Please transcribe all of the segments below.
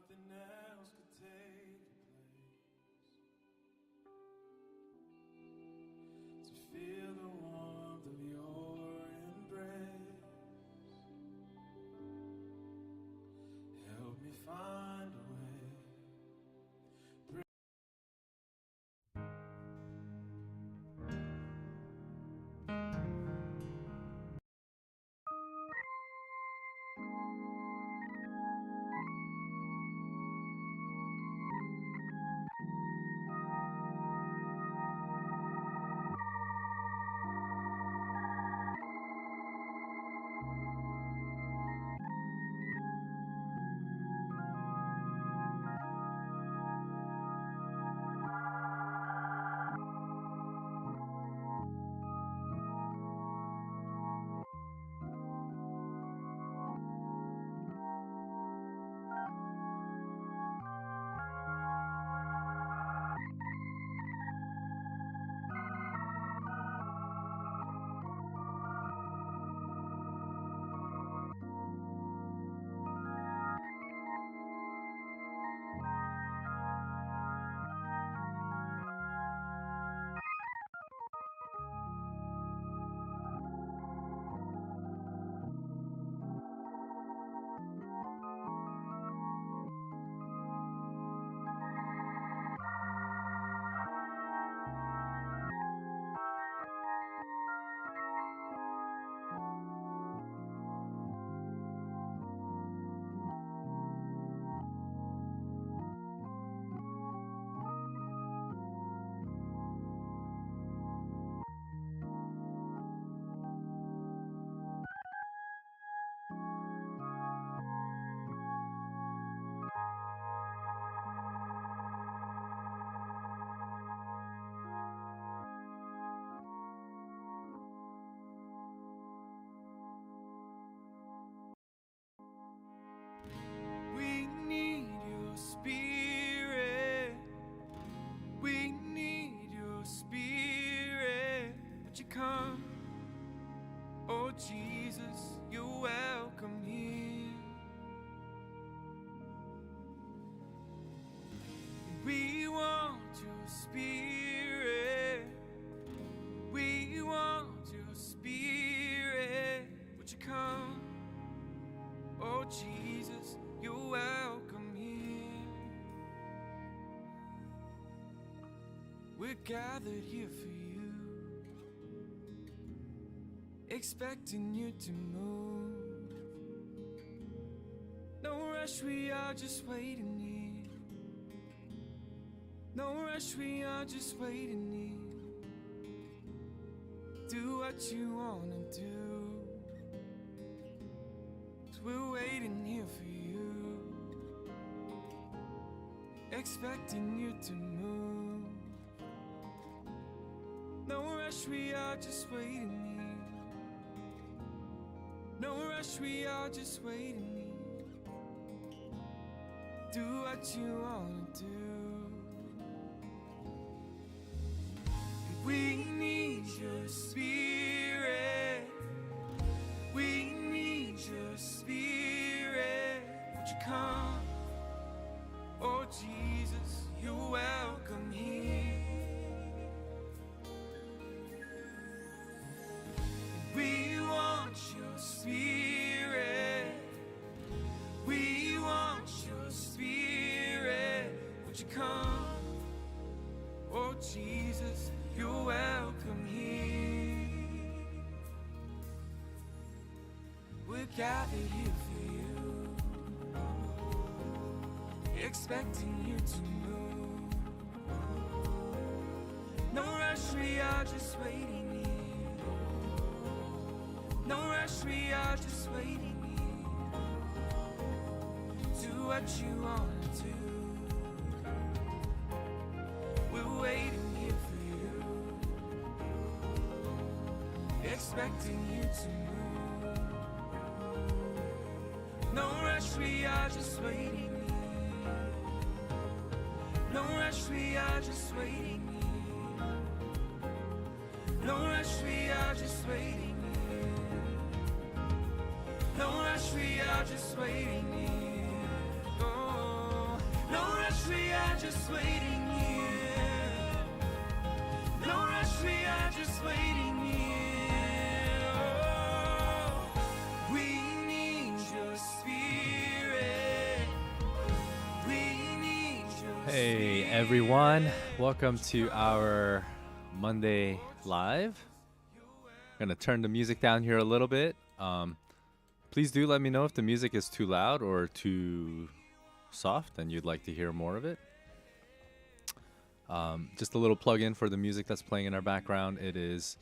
nothing else could take place. To feel the warmth of your embrace, help me find a way. We need your spirit. We need your spirit. Would you come? Oh Jesus, you're welcome here. We want your spirit. We want your spirit. Would you come? Oh Jesus, you're welcome here. We're gathered here for you, expecting you to move. No rush, we are just waiting here. No rush, we are just waiting here. Do what you wanna do, 'cause we're waiting here for you, expecting you to move. No rush, we are just waiting here. No rush, we are just waiting here. Do what you wanna do. We need your spirit. We need your spirit. Would you come? Oh Jesus, you're welcome here. We want your spirit. We want your spirit. Would you come? Oh Jesus, you're welcome here. We're gathered here for you, expecting you to move. No rush, we are just waiting here. No rush, we are just waiting here. Do what you wanna do. We're waiting here for you, expecting you to move. No rush, we are just waiting here. No rush, we are just waiting here. No rush, we are just waiting here. No rush, we are just waiting here. Oh. just waiting here. No rush, we are just waiting here. Oh, we need your spirit. We need your Hey everyone, welcome to our Monday Live. Gonna turn the music down here a little bit. Please do let me know if the music is too loud or too soft and you'd like to hear more of it. Just a little plug-in for the music that's playing in our background. It is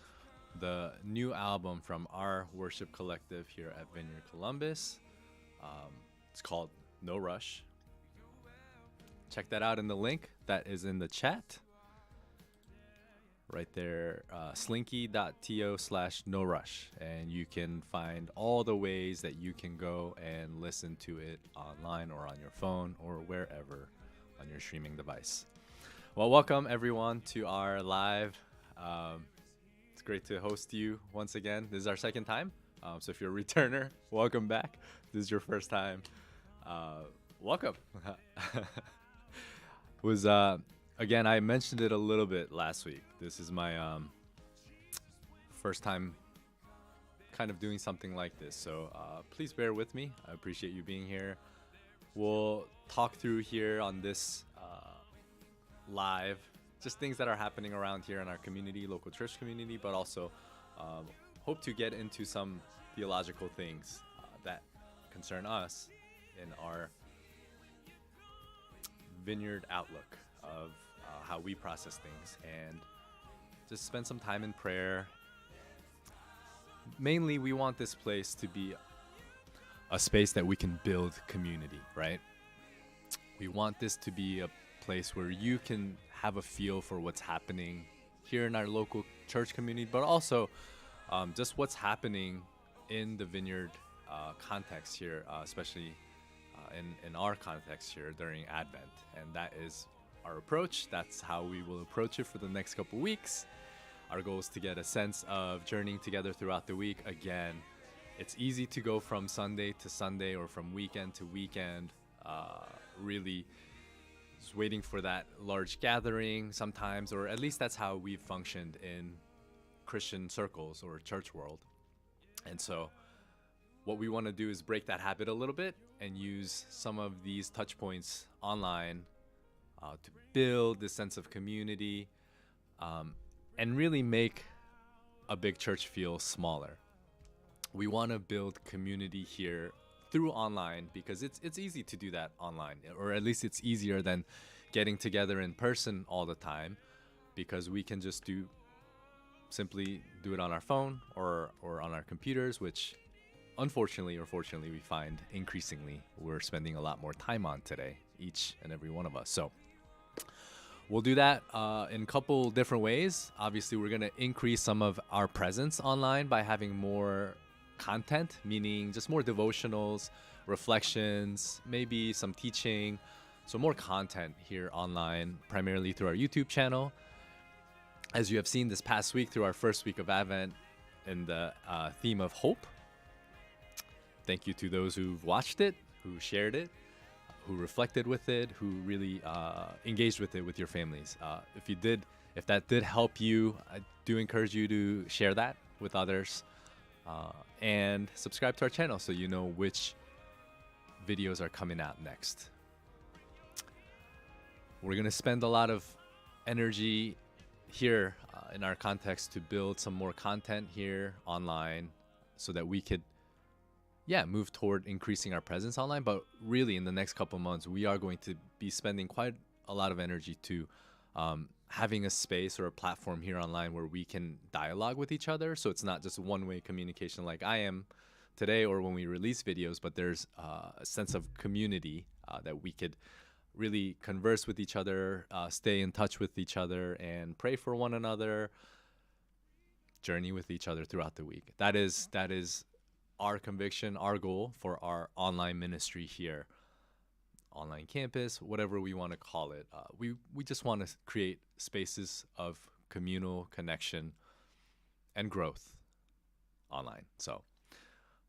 the new album from our worship collective here at Vineyard Columbus. It's called No Rush. Check that out in the link that is in the chat. Right there, slinky.to/no rush. And you can find all the ways that you can go and listen to it online or on your phone or wherever on your streaming device. Well, welcome everyone to our live. It's great to host you once again. This is our second time. So if you're a returner, welcome back. If this is your first time, welcome. Again, I mentioned it a little bit last week. This is my first time kind of doing something like this. So please bear with me. I appreciate you being here. We'll talk through here on this live, just things that are happening around here in our community, local church community, but also hope to get into some theological things that concern us in our Vineyard outlook of how we process things, and just spend some time in prayer. Mainly, we want this place to be a space that we can build community, right? We want this to be a place where you can have a feel for what's happening here in our local church community, but also just what's happening in the Vineyard context here, especially in our context here during Advent. And that is our approach. That's how we will approach it for the next couple weeks. Our goal is to get a sense of journeying together throughout the week. Again, it's easy to go from Sunday to Sunday or from weekend to weekend, really just waiting for that large gathering sometimes, or at least that's how we've functioned in Christian circles or church world. And so what we want to do is break that habit a little bit and use some of these touch points online to build this sense of community and really make a big church feel smaller. We want to build community here through online because it's easy to do that online, or at least it's easier than getting together in person all the time, because we can just simply do it on our phone or on our computers, which unfortunately or fortunately we find increasingly we're spending a lot more time on today, each and every one of us. So we'll do that in a couple different ways. Obviously, we're going to increase some of our presence online by having more content, meaning just more devotionals, reflections, maybe some teaching. So more content here online, primarily through our YouTube channel. As you have seen this past week through our first week of Advent in the theme of hope. Thank you to those who've watched it, who shared it, who reflected with it, who really engaged with it with your families. If that did help you, I do encourage you to share that with others and subscribe to our channel so you know which videos are coming out next. We're gonna spend a lot of energy here in our context to build some more content here online so that we could move toward increasing our presence online. But really, in the next couple months, we are going to be spending quite a lot of energy to having a space or a platform here online where we can dialogue with each other. So it's not just one-way communication like I am today or when we release videos, but there's a sense of community that we could really converse with each other, stay in touch with each other, and pray for one another, journey with each other throughout the week. That is our conviction, our goal for our online ministry here, online campus, whatever we want to call it. We just want to create spaces of communal connection and growth online. So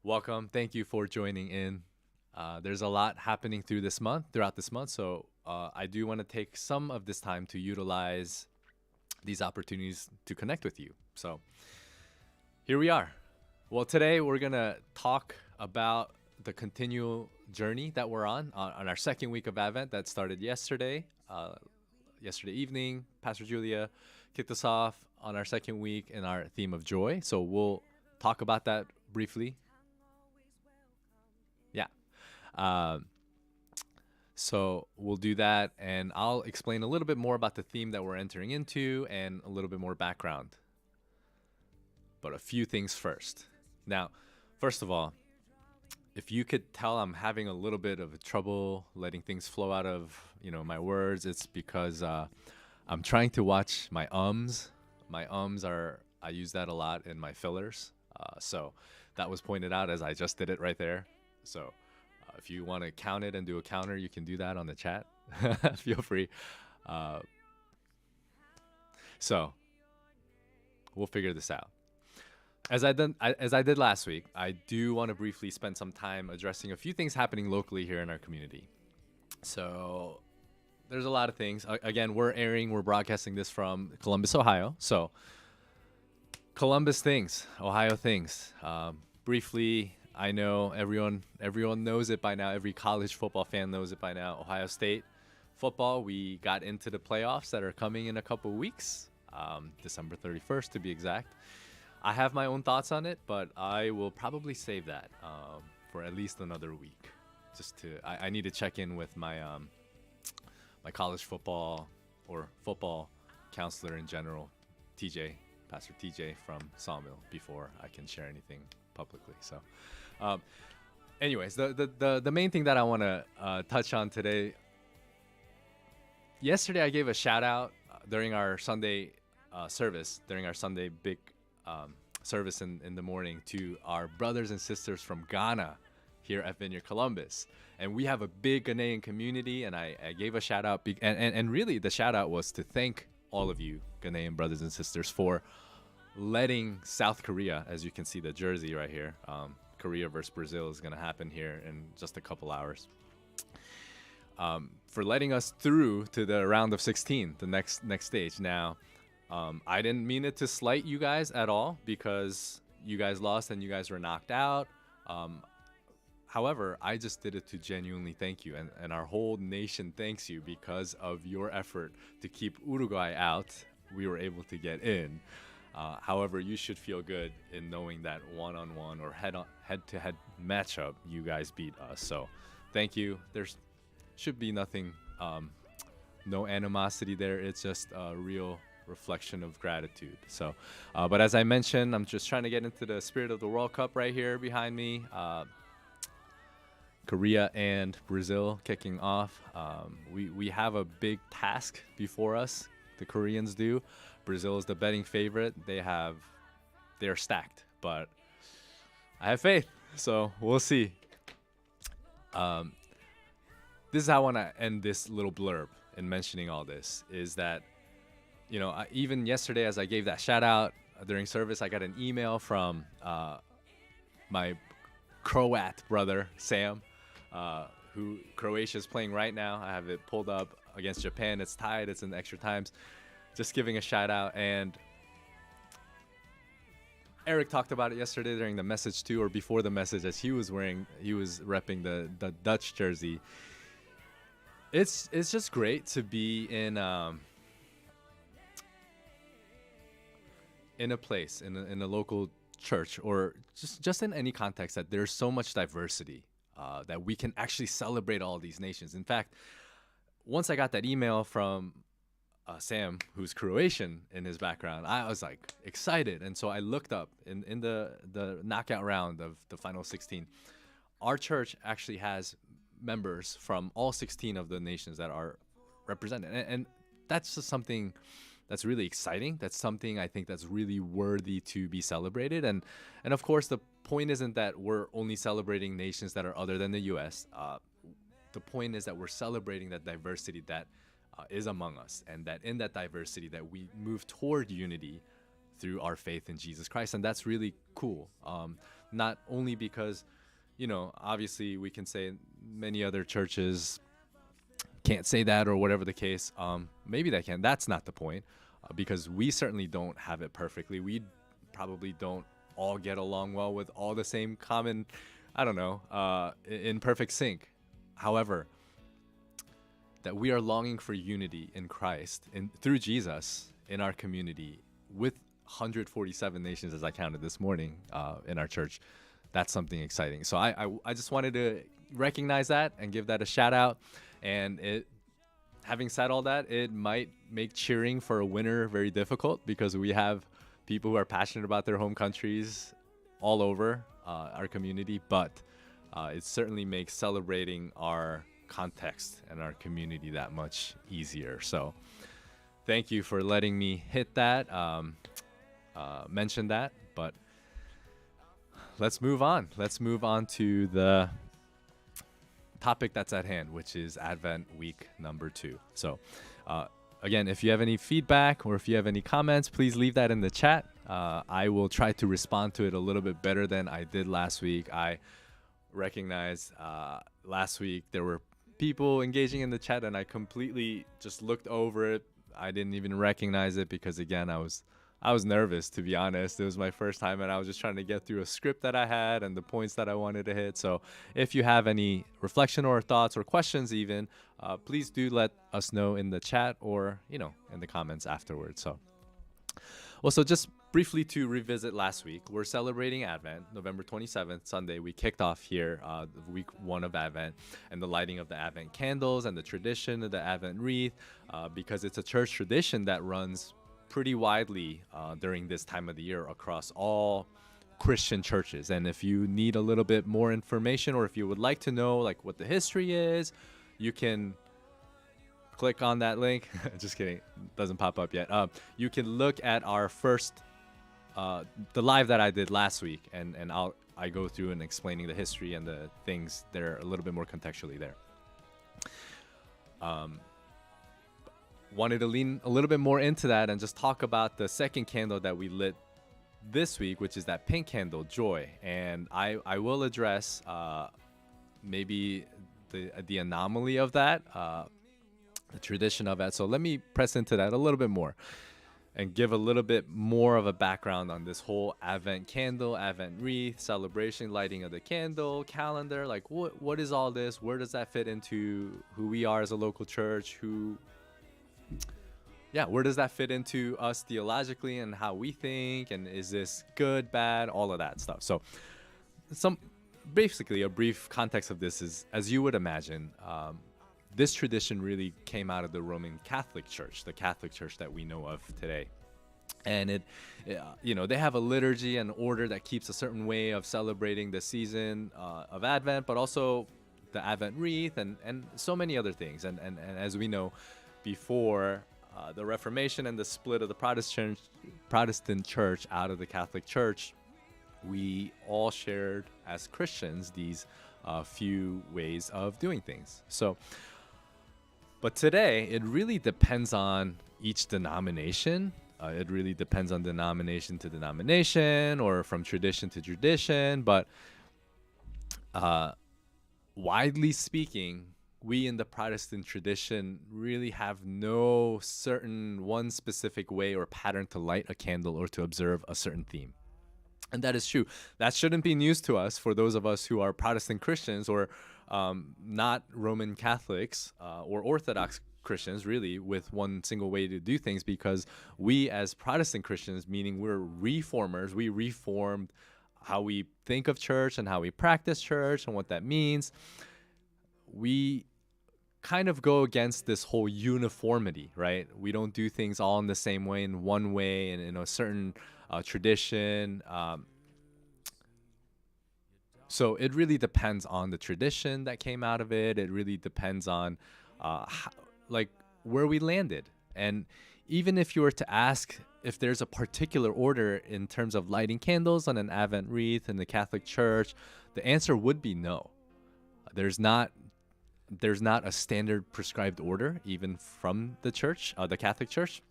welcome. Thank you for joining in. There's a lot happening throughout this month. So I do want to take some of this time to utilize these opportunities to connect with you. So here we are. Well, today we're going to talk about the continual journey that we're on our second week of Advent that started yesterday. Yesterday evening, Pastor Julia kicked us off on our second week in our theme of joy. So we'll talk about that briefly. Yeah. So we'll do that, and I'll explain a little bit more about the theme that we're entering into and a little bit more background. But a few things first. Now, first of all, if you could tell I'm having a little bit of trouble letting things flow out of, my words, it's because I'm trying to watch my ums. My ums I use that a lot in my fillers. So that was pointed out as I just did it right there. So if you want to count it and do a counter, you can do that on the chat. Feel free. So we'll figure this out. As I did last week, I do want to briefly spend some time addressing a few things happening locally here in our community. So there's a lot of things. Again, we're broadcasting this from Columbus, Ohio. So Columbus things, Ohio things. Briefly, I know everyone knows it by now. Every college football fan knows it by now. Ohio State football, we got into the playoffs that are coming in a couple weeks, December 31st to be exact. I have my own thoughts on it, but I will probably save that for at least another week. I need to check in with my my college football or football counselor in general, Pastor TJ from Sawmill, before I can share anything publicly. So, anyways, the main thing that I want to touch on today. Yesterday, I gave a shout out during our Sunday service, during our Sunday big service in the morning, to our brothers and sisters from Ghana here at Vineyard Columbus. And we have a big Ghanaian community, and I gave a shout out. And really, the shout out was to thank all of you Ghanaian brothers and sisters for letting South Korea, as you can see the jersey right here, Korea versus Brazil is going to happen here in just a couple hours, for letting us through to the round of 16, the next stage. Now, I didn't mean it to slight you guys at all, because you guys lost and you guys were knocked out. However, I just did it to genuinely thank you, and our whole nation thanks you. Because of your effort to keep Uruguay out, we were able to get in. However, you should feel good in knowing that one-on-one or head-to-head matchup, you guys beat us. So thank you. There's should be nothing, no animosity there. It's just a real reflection of gratitude. So, but as I mentioned, I'm just trying to get into the spirit of the World Cup right here behind me. Korea and Brazil kicking off. We have a big task before us. The Koreans do. Brazil is the betting favorite. They're stacked, but I have faith. So we'll see. This is how I want to end this little blurb in mentioning all this, is that, even yesterday, as I gave that shout out during service, I got an email from my Croat brother, Sam, who Croatia is playing right now. I have it pulled up against Japan. It's tied. It's in extra times. Just giving a shout out. And Eric talked about it yesterday during the message too, or before the message, as he was repping the Dutch jersey. It's just great to be in a place, in a local church, or just in any context, that there's so much diversity, that we can actually celebrate all these nations. In fact, once I got that email from Sam, who's Croatian in his background, I was like excited. And so I looked up in the knockout round of the final 16. Our church actually has members from all 16 of the nations that are represented. And that's just something that's really exciting. That's something I think that's really worthy to be celebrated. And of course, the point isn't that we're only celebrating nations that are other than the U.S. The point is that we're celebrating that diversity that is among us, and that in that diversity that we move toward unity through our faith in Jesus Christ. And that's really cool. Not only because, obviously we can say many other churches can't say that or whatever the case. Maybe they can. That's not the point, because we certainly don't have it perfectly. We probably don't all get along well with all the same common, I don't know, in perfect sync. However, that we are longing for unity in Christ and through Jesus in our community with 147 nations, as I counted this morning in our church. That's something exciting. So I just wanted to recognize that and give that a shout out. And having said all that, it might make cheering for a winner very difficult, because we have people who are passionate about their home countries all over our community, but it certainly makes celebrating our context and our community that much easier. So thank you for letting me hit that, mention that. But let's move on. Let's move on to the topic that's at hand, which is Advent week number 2. So again, if you have any feedback or if you have any comments, please leave that in the chat. I will try to respond to it a little bit better than I did last week. I recognize last week there were people engaging in the chat and I completely just looked over it. I didn't even recognize it because, again, I was nervous, to be honest. It was my first time and I was just trying to get through a script that I had and the points that I wanted to hit. So if you have any reflection or thoughts or questions even, please do let us know in the chat or, in the comments afterwards. So just briefly to revisit last week, we're celebrating Advent, November 27th, Sunday. We kicked off here week 1 of Advent and the lighting of the Advent candles and the tradition of the Advent wreath, because it's a church tradition that runs pretty widely during this time of the year across all Christian churches. And if you need a little bit more information, or if you would like to know like what the history is, you can click on that link. Just kidding, doesn't pop up yet. You can look at our first the live that I did last week, and I go through and explaining the history and the things that are a little bit more contextually there. Wanted to lean a little bit more into that and just talk about the second candle that we lit this week, which is that pink candle, joy. And I will address maybe the anomaly of that, the tradition of that. So let me press into that a little bit more and give a little bit more of a background on this whole Advent candle, Advent wreath, celebration, lighting of the candle, calendar. Like what is all this? Where does that fit into who we are as a local church? Where does that fit into us theologically and how we think? And is this good, bad, all of that stuff? So basically a brief context of this is, as you would imagine, this tradition really came out of the Roman Catholic Church, the Catholic Church that we know of today. And they have a liturgy and order that keeps a certain way of celebrating the season of Advent, but also the Advent wreath and so many other things. And as we know, before the Reformation and the split of the Protestant church out of the Catholic Church, we all shared as Christians these few ways of doing things. But today, it really depends on each denomination. It really depends on denomination to denomination or from tradition to tradition. But widely speaking, we in the Protestant tradition really have no certain one specific way or pattern to light a candle or to observe a certain theme. And that is true. That shouldn't be news to us for those of us who are Protestant Christians or not Roman Catholics or Orthodox Christians, really, with one single way to do things, because we as Protestant Christians, meaning we're reformers, we reformed how we think of church and how we practice church and what that means. We kind of go against this whole uniformity, right? We don't do things all in the same way, in one way, and in a certain tradition. So it really depends on the tradition that came out of it. It really depends on where we landed. And even if you were to ask if there's a particular order in terms of lighting candles on an Advent wreath in the Catholic Church, the answer would be no. There's not a standard prescribed order, even from the church, the Catholic Church,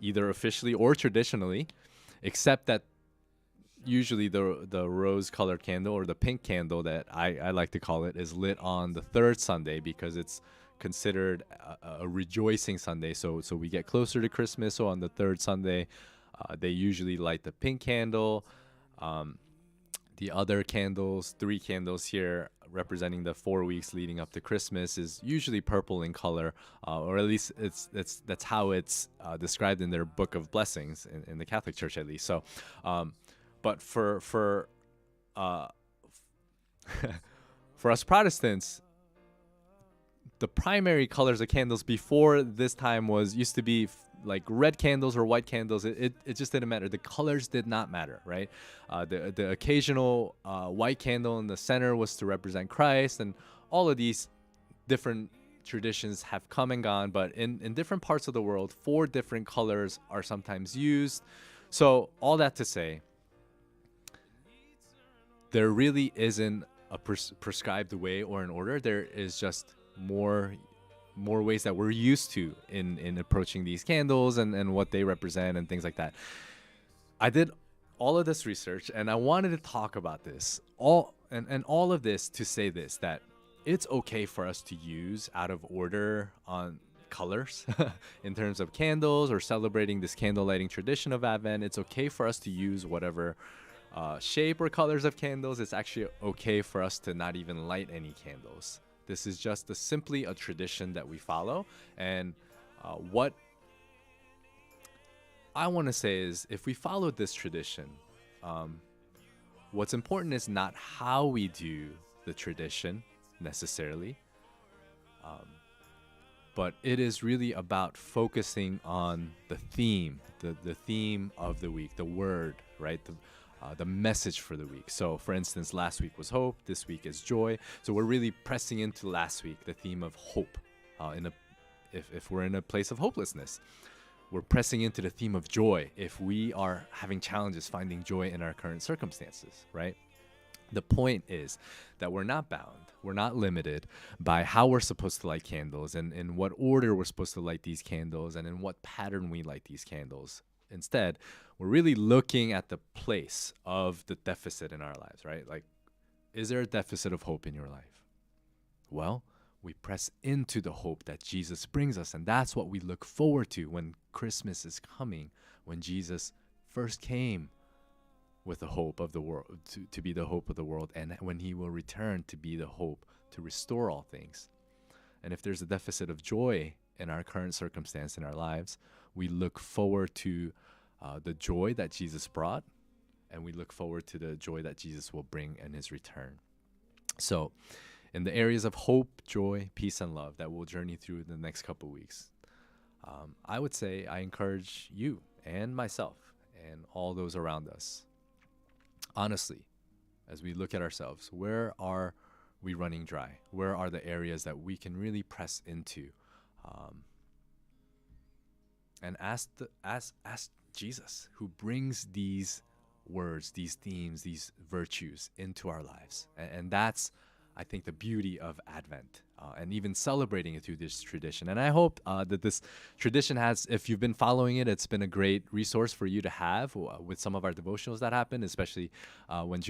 either officially or traditionally, except that usually the rose-colored candle, or the pink candle that I like to call it, is lit on the third Sunday because it's considered a rejoicing Sunday. So we get closer to Christmas. So on the third Sunday, they usually light the pink candle. The other candles, 3 candles here representing the 4 weeks leading up to Christmas, is usually purple in color, or at least that's how it's described in their Book of Blessings in the Catholic Church, at least. So, but for for us Protestants, the primary colors of candles before this time used to be like red candles or white candles. It just didn't matter. The colors did not matter, right? The occasional white candle in the center was to represent Christ, and all of these different traditions have come and gone, but in different parts of the world, 4 different colors are sometimes used. So all that to say, there really isn't a prescribed way or an order. There is just more ways that we're used to in approaching these candles and what they represent and things like that. I did all of this research and I wanted to talk about this all of this to say this, that it's okay for us to use out of order on colors in terms of candles or celebrating this candle lighting tradition of Advent. It's okay for us to use whatever shape or colors of candles. It's actually okay for us to not even light any candles. This is just simply a tradition that we follow. And what I want to say is, if we follow this tradition, what's important is not how we do the tradition necessarily, but it is really about focusing on the theme, the theme of the week, the word, right? The message for the week. So for instance, last week was hope, this week is joy. So we're really pressing into last week, the theme of hope. If we're in a place of hopelessness, we're pressing into the theme of joy if we are having challenges finding joy in our current circumstances, right? The point is that we're not bound, we're not limited by how we're supposed to light candles and in what order we're supposed to light these candles and in what pattern we light these candles. Instead, we're really looking at the place of the deficit in our lives, right? Like, is there a deficit of hope in your life? Well, we press into the hope that Jesus brings us, and that's what we look forward to when Christmas is coming, when Jesus first came with the hope of the world, to be the hope of the world, and when he will return to be the hope to restore all things. And if there's a deficit of joy in our current circumstance in our lives, we look forward to the joy that Jesus brought, and we look forward to the joy that Jesus will bring in his return. So in the areas of hope, joy, peace, and love that we'll journey through the next couple weeks, I would say I encourage you and myself and all those around us, honestly, as we look at ourselves, where are we running dry? Where are the areas that we can really press into? And ask Jesus, who brings these words, these themes, these virtues into our lives. And that's, I think, the beauty of Advent, and even celebrating it through this tradition. And I hope that this tradition has, if you've been following it, it's been a great resource for you to have with some of our devotionals that happen, especially when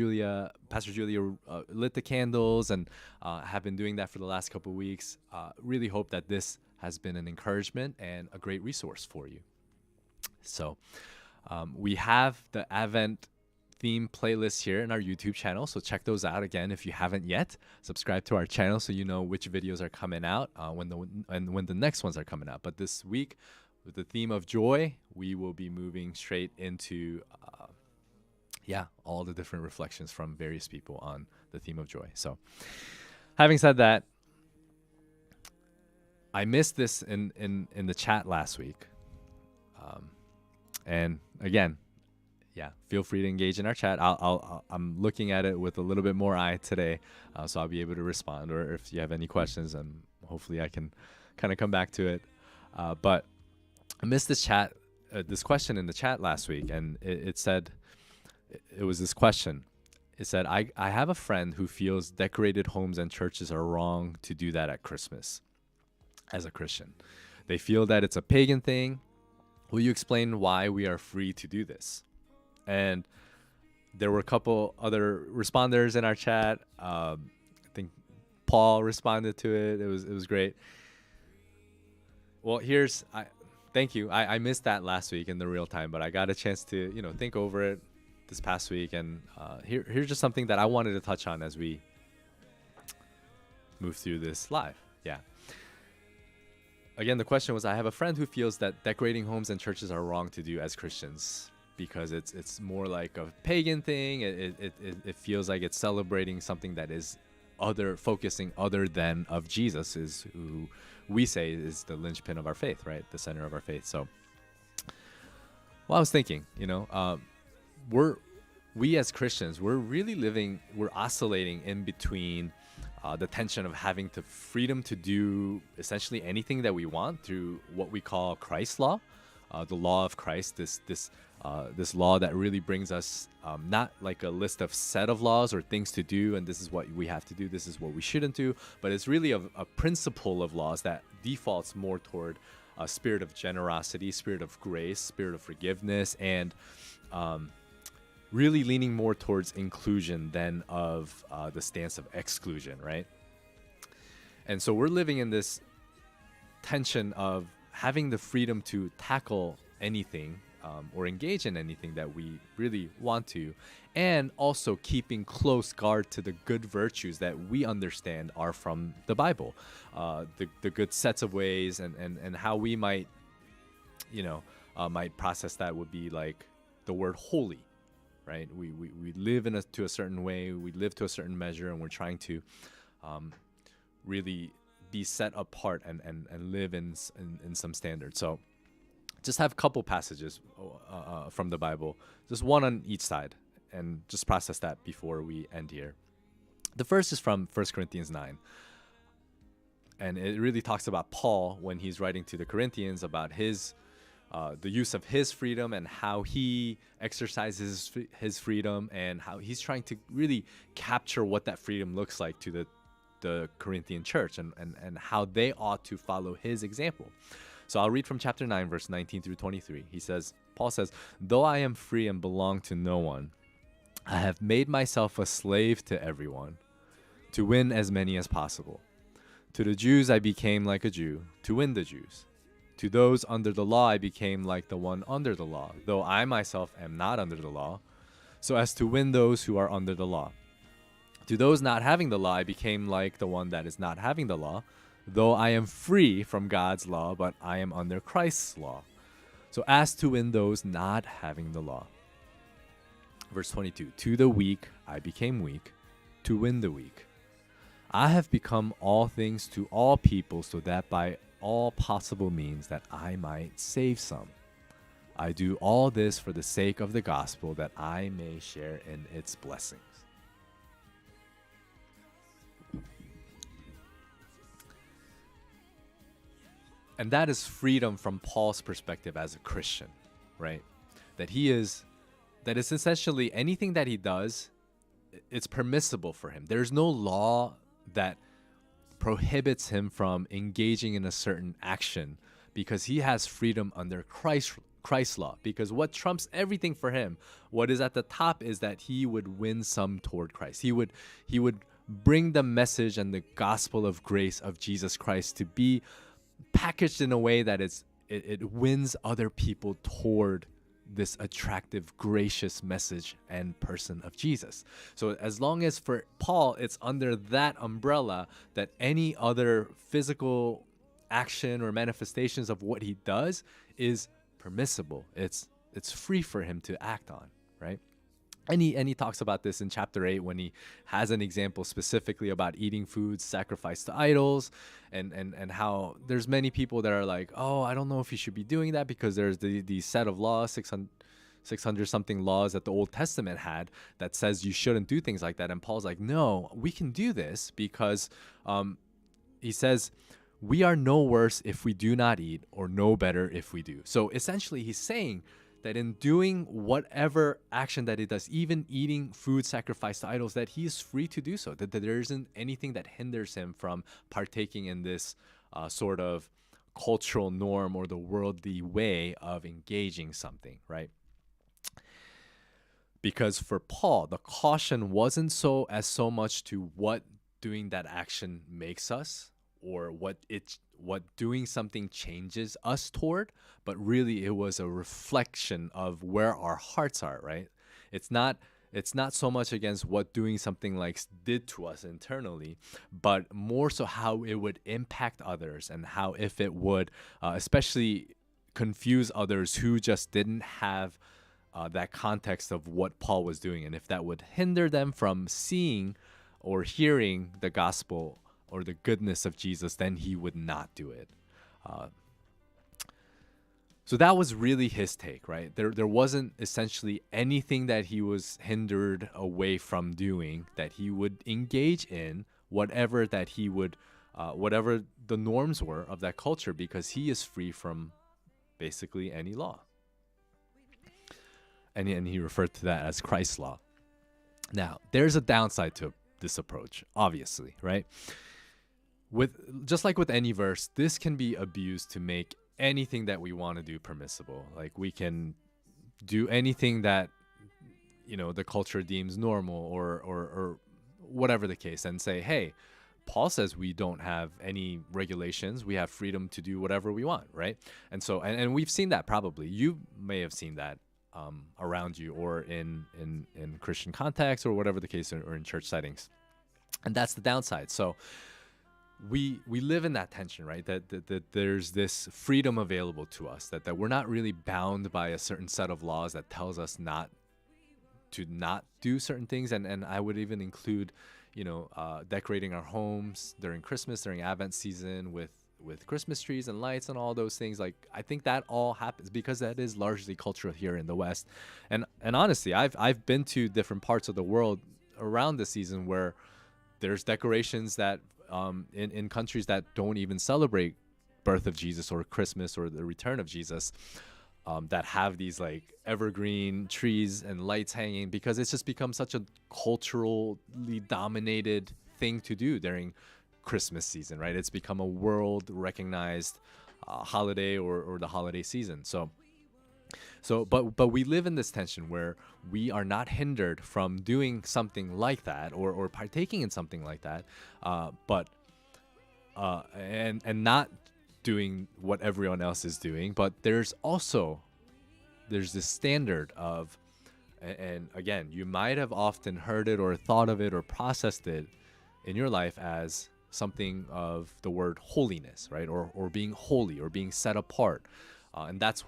Pastor Julia lit the candles and have been doing that for the last couple of weeks. Really hope that this has been an encouragement and a great resource for you. So we have the Advent theme playlists here in our YouTube channel, so check those out again if you haven't yet. Subscribe to our channel so you know which videos are coming out when the next ones are coming out. But this week, with the theme of joy, we will be moving straight into all the different reflections from various people on the theme of joy. So having said that, I missed this in the chat last week. And again, feel free to engage in our chat. I'm looking at it with a little bit more eye today, so I'll be able to respond. Or if you have any questions, and hopefully I can kind of come back to it. But I missed this question in the chat last week, and it said, it was this question. It said, I have a friend who feels decorated homes and churches are wrong to do that at Christmas as a Christian. They feel that it's a pagan thing. Will you explain why we are free to do this? And there were a couple other responders in our chat. I think Paul responded to it. It was great. Well, thank you. I missed that last week in the real time, but I got a chance to think over it this past week, and here's just something that I wanted to touch on as we move through this live. Yeah. Again, the question was, I have a friend who feels that decorating homes and churches are wrong to do as Christians because it's more like a pagan thing. It feels like it's celebrating something that is focusing other than of Jesus, is who we say is the linchpin of our faith, right? The center of our faith. So, well, I was thinking, we as Christians, we're oscillating in between the tension of having the freedom to do essentially anything that we want through what we call Christ's law, the law of Christ, this law that really brings us not like a list of set of laws or things to do, and this is what we have to do, this is what we shouldn't do, but it's really a principle of laws that defaults more toward a spirit of generosity, spirit of grace, spirit of forgiveness, and really leaning more towards inclusion than of the stance of exclusion, right? And so we're living in this tension of having the freedom to tackle anything or engage in anything that we really want to, and also keeping close guard to the good virtues that we understand are from the Bible, the good sets of ways, and how we might process that would be like the word holy. Right, we live to a certain way, we live to a certain measure, and we're trying to really be set apart and live in some standards. So, just have a couple passages from the Bible, just one on each side, and just process that before we end here. The first is from 1 Corinthians 9, and it really talks about Paul when he's writing to the Corinthians about the use of his freedom and how he exercises his freedom, and how he's trying to really capture what that freedom looks like to the Corinthian church, and how they ought to follow his example. So I'll read from chapter 9, verse 19 through 23. Paul says, "Though I am free and belong to no one, I have made myself a slave to everyone, to win as many as possible. To the Jews I became like a Jew, to win the Jews. To those under the law I became like the one under the law, though I myself am not under the law, so as to win those who are under the law. To those not having the law I became like the one that is not having the law, though I am free from God's law, but I am under Christ's law, so as to win those not having the law." Verse 22, "To the weak I became weak, to win the weak. I have become all things to all people, so that by all possible means that I might save some. I do all this for the sake of the gospel, that I may share in its blessings." And that is freedom from Paul's perspective as a Christian, right? That is essentially anything that he does, it's permissible for him. There's no law that prohibits him from engaging in a certain action, because he has freedom under Christ's law. Because what trumps everything for him, what is at the top, is that he would win some toward Christ. He would bring the message and the gospel of grace of Jesus Christ to be packaged in a way that it wins other people toward this attractive, gracious message and person of Jesus. So as long as for Paul, it's under that umbrella, that any other physical action or manifestations of what he does is permissible. It's free for him to act on, right? And he talks about this in chapter 8 when he has an example specifically about eating foods sacrificed to idols, and how there's many people that are like, oh, I don't know if you should be doing that, because there's the set of laws, 600 something laws that the Old Testament had that says you shouldn't do things like that. And Paul's like, no, we can do this, because he says, we are no worse if we do not eat, or no better if we do. So essentially he's saying that in doing whatever action that he does, even eating food sacrificed to idols, that he is free to do so, that there isn't anything that hinders him from partaking in this sort of cultural norm or the worldly way of engaging something, right? Because for Paul, the caution wasn't so much to what doing that action makes us, or what doing something changes us toward, but really it was a reflection of where our hearts are, right? It's not so much against what doing something like did to us internally, but more so how it would impact others, and how if it would especially confuse others who just didn't have that context of what Paul was doing, and if that would hinder them from seeing or hearing the gospel or the goodness of Jesus, then he would not do it. So that was really his take, right? There wasn't essentially anything that he was hindered away from doing, that he would engage in whatever that he would, whatever the norms were of that culture, because he is free from basically any law. And he referred to that as Christ's law. Now, there's a downside to this approach, obviously, right? Just like with any verse, this can be abused to make anything that we want to do permissible. Like, we can do anything that, the culture deems normal, or whatever the case, and say, hey, Paul says we don't have any regulations. We have freedom to do whatever we want, right? And so, and we've seen that probably. You may have seen that around you, or in Christian context, or whatever the case, or in church settings. And that's the downside. So we live in that tension, right? That there's this freedom available to us, that we're not really bound by a certain set of laws that tells us not to not do certain things. And I would even include, decorating our homes during Christmas, during Advent season, with Christmas trees and lights and all those things. Like, I think that all happens because that is largely cultural here in the West. And honestly, I've been to different parts of the world around the season where there's decorations that in countries that don't even celebrate birth of Jesus or Christmas or the return of Jesus, that have these like evergreen trees and lights hanging, because it's just become such a culturally dominated thing to do during Christmas season, right? It's become a world recognized holiday, or the holiday season. But we live in this tension where we are not hindered from doing something like that, or partaking in something like that, and not doing what everyone else is doing. But there's this standard of, and again, you might have often heard it or thought of it or processed it in your life as something of the word holiness, right? Or being holy, or being set apart. And that's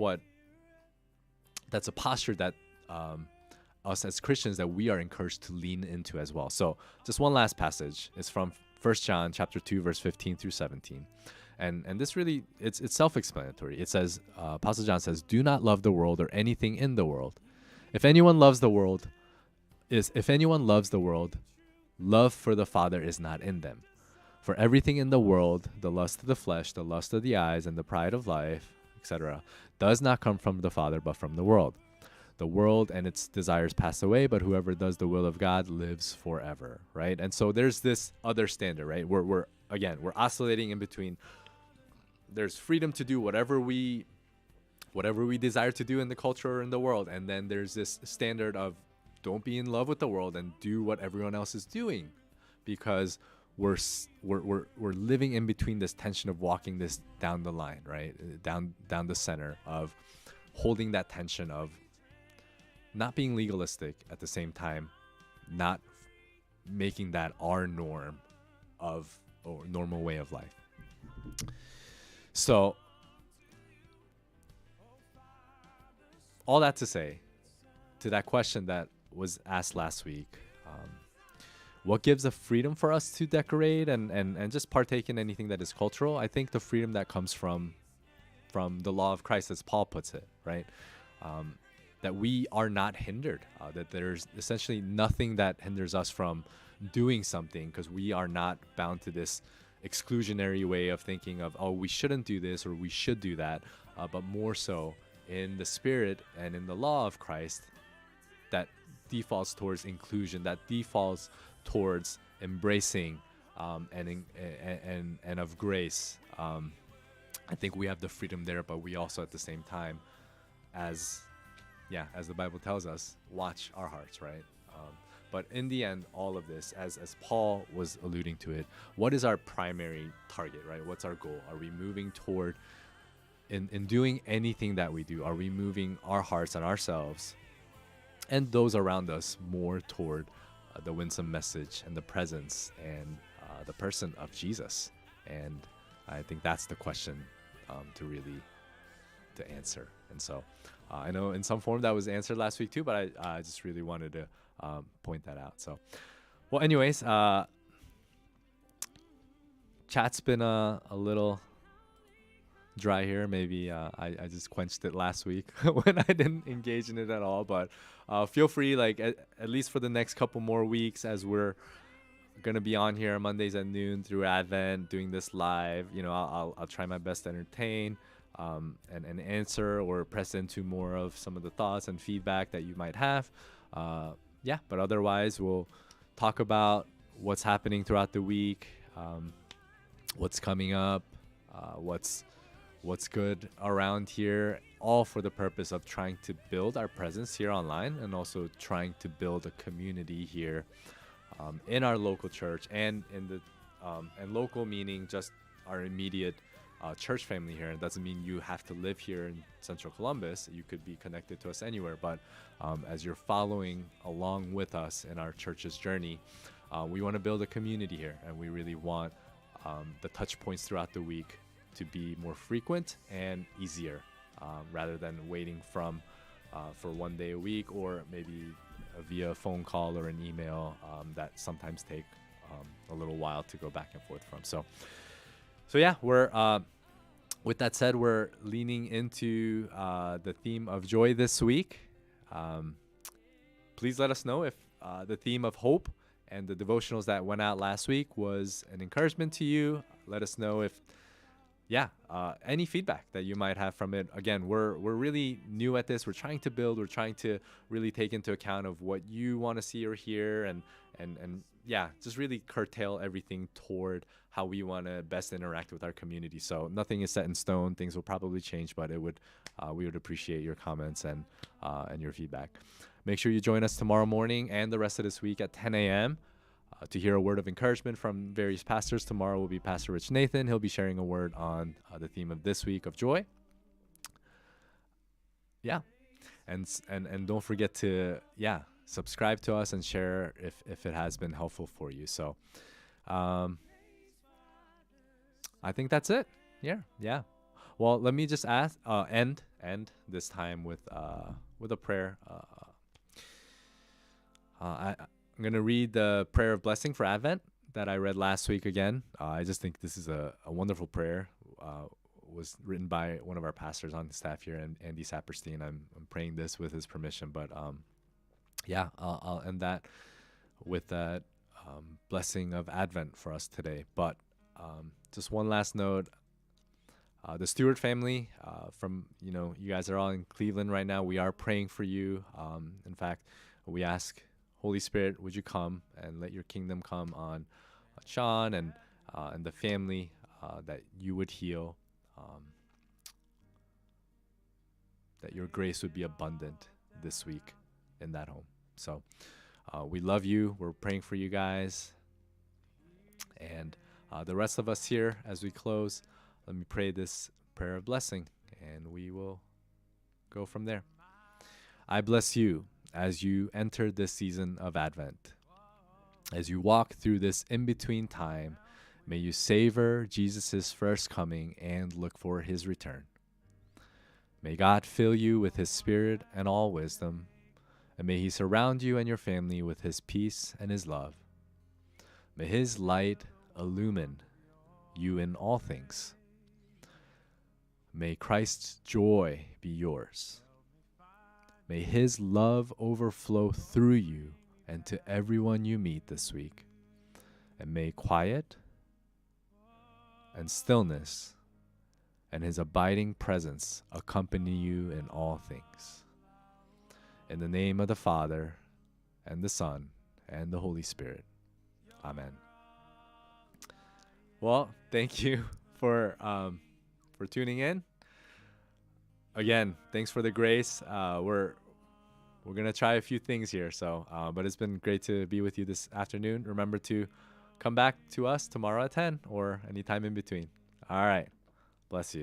a posture that us as Christians, that we are encouraged to lean into as well. So just one last passage is from 1 John chapter 2, verse 15 through 17. And this really, it's self-explanatory. It says, Apostle John says, "Do not love the world or anything in the world. If anyone loves the world, love for the Father is not in them. For everything in the world, the lust of the flesh, the lust of the eyes, and the pride of life, etc., does not come from the Father, but from the world. The world and its desires pass away, but whoever does the will of God lives forever," right? And so there's this other standard, right? We're oscillating in between. There's freedom to do whatever we desire to do in the culture or in the world, and then there's this standard of don't be in love with the world and do what everyone else is doing, because we're living in between this tension of walking this down the line, right? Down the center of holding that tension of not being legalistic, at the same time not making that our norm of, or normal way of life. So all that to say, to that question that was asked last week, what gives a freedom for us to decorate and just partake in anything that is cultural? I think the freedom that comes from the law of Christ, as Paul puts it, right? That we are not hindered, that there's essentially nothing that hinders us from doing something, because we are not bound to this exclusionary way of thinking of, oh, we shouldn't do this or we should do that, but more so in the Spirit and in the law of Christ that defaults towards inclusion, that defaults towards embracing and of grace. I think we have the freedom there, but we also at the same time, as yeah, as the Bible tells us, watch our hearts, right? But in the end, all of this, as Paul was alluding to it, what is our primary target, right? What's our goal? Are we moving toward, in doing anything that we do, are we moving our hearts and ourselves and those around us more toward the winsome message and the presence and the person of Jesus? And I think that's the question to answer. And so I know in some form that was answered last week too, but I just really wanted to point that out. So, well, anyways, chat's been a little dry here. Maybe I just quenched it last week when I didn't engage in it at all. But feel free, like at least for the next couple more weeks, as we're gonna be on here Mondays at noon through Advent, doing this live. You know, I'll try my best to entertain and answer or press into more of some of the thoughts and feedback that you might have. Yeah, but otherwise we'll talk about what's happening throughout the week, what's coming up, what's good around here, all for the purpose of trying to build our presence here online and also trying to build a community here in our local church and in the and local meaning just our immediate church family here. It doesn't mean you have to live here in Central Columbus. You could be connected to us anywhere, but as you're following along with us in our church's journey, we want to build a community here, and we really want the touch points throughout the week to be more frequent and easier, rather than waiting for one day a week or maybe via phone call or an email that sometimes take a little while to go back and forth from. So yeah, we're with that said, we're leaning into the theme of joy this week. Please let us know if the theme of hope and the devotionals that went out last week was an encouragement to you. Let us know if any feedback that you might have from it. Again, we're really new at this. We're trying to build. We're trying to really take into account of what you want to see or hear, and just really curtail everything toward how we want to best interact with our community. So nothing is set in stone. Things will probably change, but we would appreciate your comments and your feedback. Make sure you join us tomorrow morning and the rest of this week at 10 a.m. To hear a word of encouragement from various pastors. Tomorrow will be Pastor Rich Nathan. He'll be sharing a word on the theme of this week of joy. Yeah. And don't forget to, subscribe to us and share if it has been helpful for you. So I think that's it. Yeah. Well, let me just end this time with a prayer. I'm going to read the prayer of blessing for Advent that I read last week again. I just think this is a wonderful prayer. Was written by one of our pastors on staff here, and Andy Saperstein. I'm praying this with his permission, but I'll end that with that blessing of Advent for us today. But just one last note. The Stewart family, you guys are all in Cleveland right now. We are praying for you. In fact, we ask, Holy Spirit, would you come and let your kingdom come on Sean and the family, that you would heal, that your grace would be abundant this week in that home. So we love you. We're praying for you guys. And the rest of us here, as we close, let me pray this prayer of blessing, and we will go from there. I bless you as you enter this season of Advent. As you walk through this in-between time, may you savor Jesus' first coming and look for his return. May God fill you with his spirit and all wisdom, and may he surround you and your family with his peace and his love. May his light illumine you in all things. May Christ's joy be yours. May his love overflow through you and to everyone you meet this week. And may quiet and stillness and his abiding presence accompany you in all things. In the name of the Father, and the Son, and the Holy Spirit. Amen. Well, thank you for tuning in. Again, thanks for the grace. We're we're gonna try a few things here. So, but it's been great to be with you this afternoon. Remember to come back to us tomorrow at 10 or anytime in between. All right, bless you.